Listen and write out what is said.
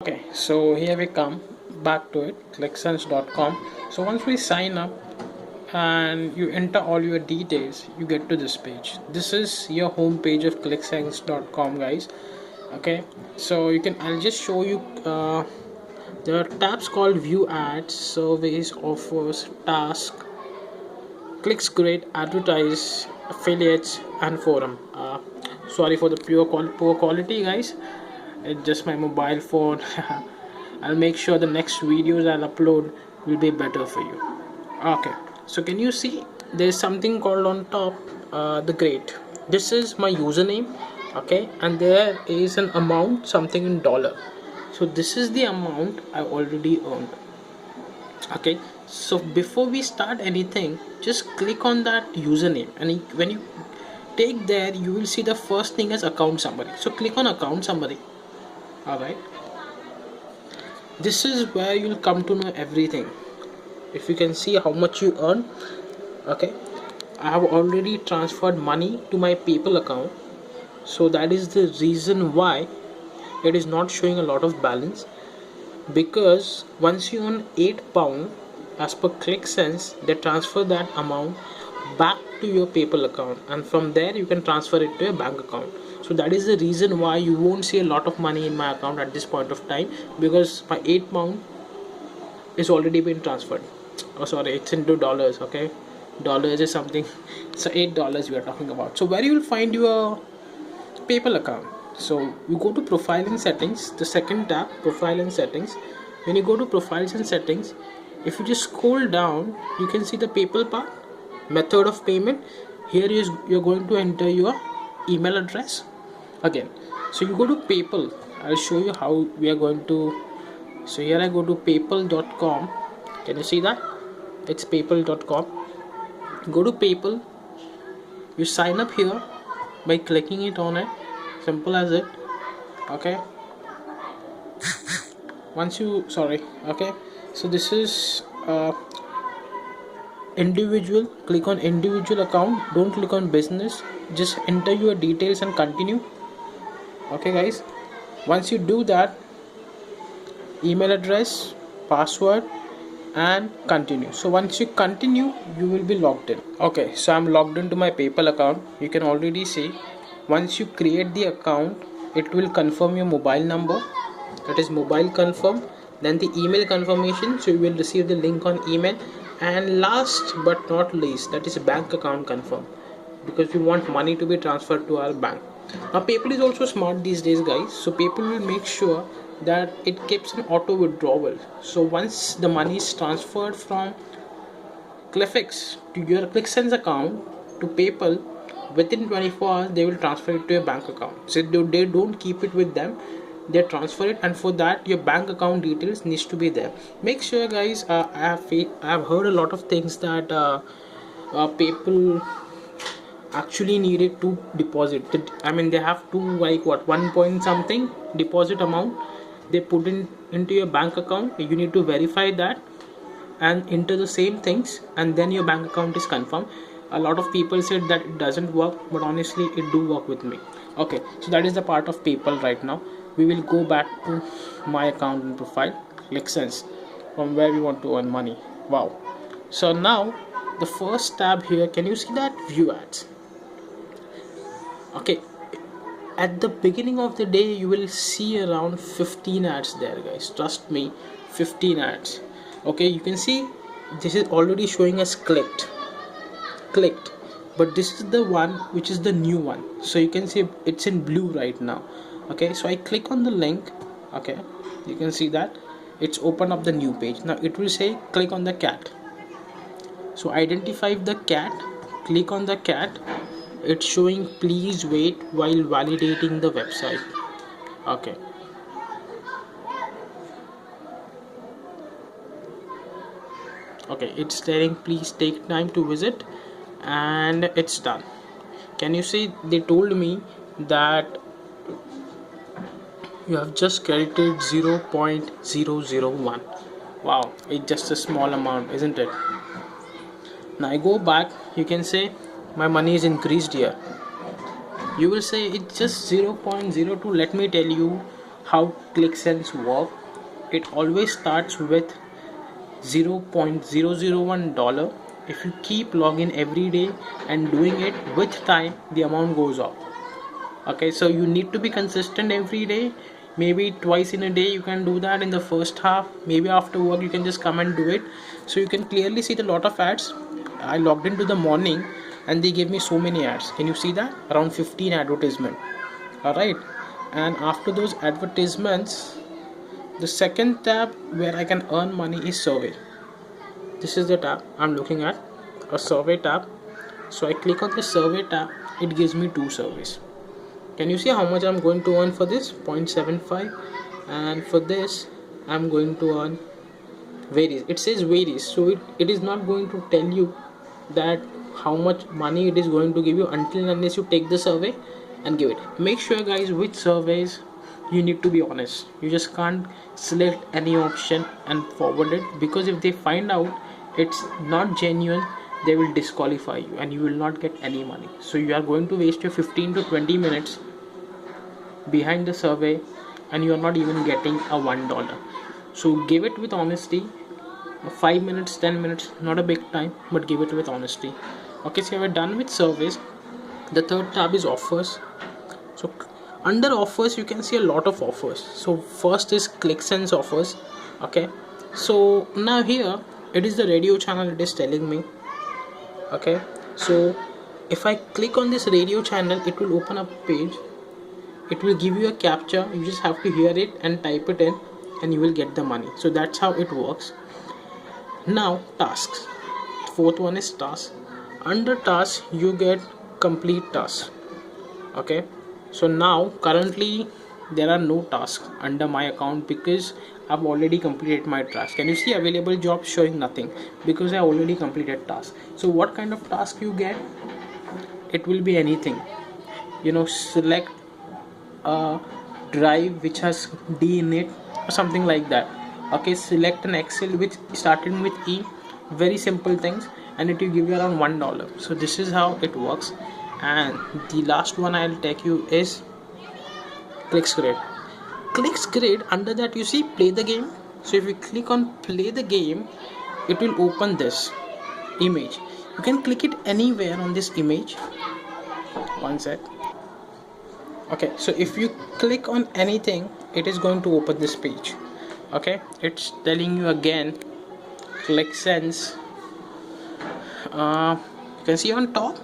Okay, so here we come back to it, clicksense.com. So once we sign up and you enter all your details, you get to this page. This is your home page of clicksense.com, guys. Okay, so I'll just show you. There are tabs called view ads, surveys, offers, task, clicks, grade, advertise, affiliates, and forum. Sorry for the poor quality, guys. It's just my mobile phone. I'll make sure the next videos I'll upload will be better for you. Okay, so can you see there's something called on top, the grade. This is my username. Okay, and there is an amount, something in dollar. So this is the amount I already earned. Okay, so before we start anything, just click on that username, and when you take there, you will see the first thing as account summary. So click on account summary. All right, this is where you'll come to know everything. If you can see how much you earn. Okay, I have already transferred money to my PayPal account, so that is the reason why it is not showing a lot of balance. Because once you earn £8, as per ClickSense, they transfer that amount back to your PayPal account, and from there you can transfer it to your bank account. So that is the reason why you won't see a lot of money in my account at this point of time, because my £8 is already been transferred. Oh sorry, it's into dollars. Okay, dollars is something. So $8 we are talking about. So where you will find your PayPal account. So you go to profile and settings, the second tab, profile and settings. When you go to profiles and settings, if you just scroll down, you can see the PayPal part, method of payment. Here you're going to enter your email address again. So you go to PayPal. I'll show you how we are going to. So here I go to paypal.com. Can you see that? It's paypal.com. Go to PayPal. You sign up here by clicking it on it. Simple as it. Okay, once you okay, so this is individual. Click on individual account, don't click on business. Just enter your details and continue. Okay guys, once you do that, email address, password, and continue. So once you continue, you will be logged in. Okay, so I'm logged into my PayPal account. You can already see, once you create the account, it will confirm your mobile number, that is mobile confirm, then the email confirmation, so you will receive the link on email, and last but not least, that is bank account confirm, because we want money to be transferred to our bank. Now PayPal is also smart these days, guys. So PayPal will make sure that it keeps an auto withdrawal. So once the money is transferred from Cliffix to your ClickSense account to PayPal, within 24 hours they will transfer it to your bank account. So they don't keep it with them, they transfer it, and for that your bank account details needs to be there. Make sure, guys. I have heard a lot of things that PayPal actually needed to deposit. I mean, they have to, like, what, 1 point something deposit amount they put in into your bank account. You need to verify that and enter the same things, and then your bank account is confirmed. A lot of people said that it doesn't work, but honestly it do work with me. Okay, so that is the part of PayPal. Right now we will go back to my account and profile, ClickSense, from where we want to earn money. Wow. So now the first tab here, can you see that view ads? Okay, at the beginning of the day you will see around 15 ads there, guys. Trust me, 15 ads. Okay, you can see this is already showing us clicked, but this is the one which is the new one. So you can see it's in blue right now. Okay, so I click on the link. Okay, you can see that it's opened up the new page. Now it will say click on the cat. So identify the cat, click on the cat. It's showing please wait while validating the website. Okay, it's telling please take time to visit, and it's done. Can you see they told me that you have just credited 0.001. Wow, it's just a small amount, isn't it? Now I go back, you can say my money is increased here. You will say it's just 0.02. Let me tell you how ClickSense work. It always starts with $0.001. If you keep logging every day and doing it with time, the amount goes up. Okay, so you need to be consistent every day. Maybe twice in a day you can do that in the first half. Maybe after work you can just come and do it. So you can clearly see the lot of ads. I logged into the morning and they gave me so many ads. Can you see that? Around 15 advertisement. Alright, and after those advertisements, the second tab where I can earn money is survey. This is the tab I'm looking at, a survey tab. So I click on the survey tab, it gives me 2 surveys. Can you see how much I'm going to earn for this? 0.75, and for this I'm going to earn varies. It says varies, so it is not going to tell you that how much money it is going to give you until unless you take the survey and give it. Make sure guys, with surveys you need to be honest. You just can't select any option and forward it, because if they find out it's not genuine, they will disqualify you and you will not get any money. So you are going to waste your 15 to 20 minutes behind the survey and you are not even getting a $1. So give it with honesty. 5 minutes, 10 minutes, not a big time, but give it with honesty. Okay, so we're done with surveys. The third tab is offers. So under offers you can see a lot of offers. So first is ClickSense offers. Okay, so now here it is the radio channel it is telling me. Okay, so if I click on this radio channel, it will open up a page. It will give you a captcha. You just have to hear it and type it in and you will get the money. So that's how it works. Now tasks. Fourth one is tasks. Under tasks you get complete tasks. Okay, so now currently there are no tasks under my account because I've already completed my task. Can you see available jobs? Showing nothing because I already completed task. So what kind of task you get? It will be anything. Select a drive which has D in it or something like that. Okay, select an Excel which started with E. Very simple things, and it will give you around $1. So this is how it works. And the last one I'll take you is ClicksGrid. ClicksGrid, under that you see play the game. So if you click on play the game, it will open this image. You can click it anywhere on this image. One sec. Okay, so if you click on anything, it is going to open this page. Okay, it's telling you again ClickSense. You can see on top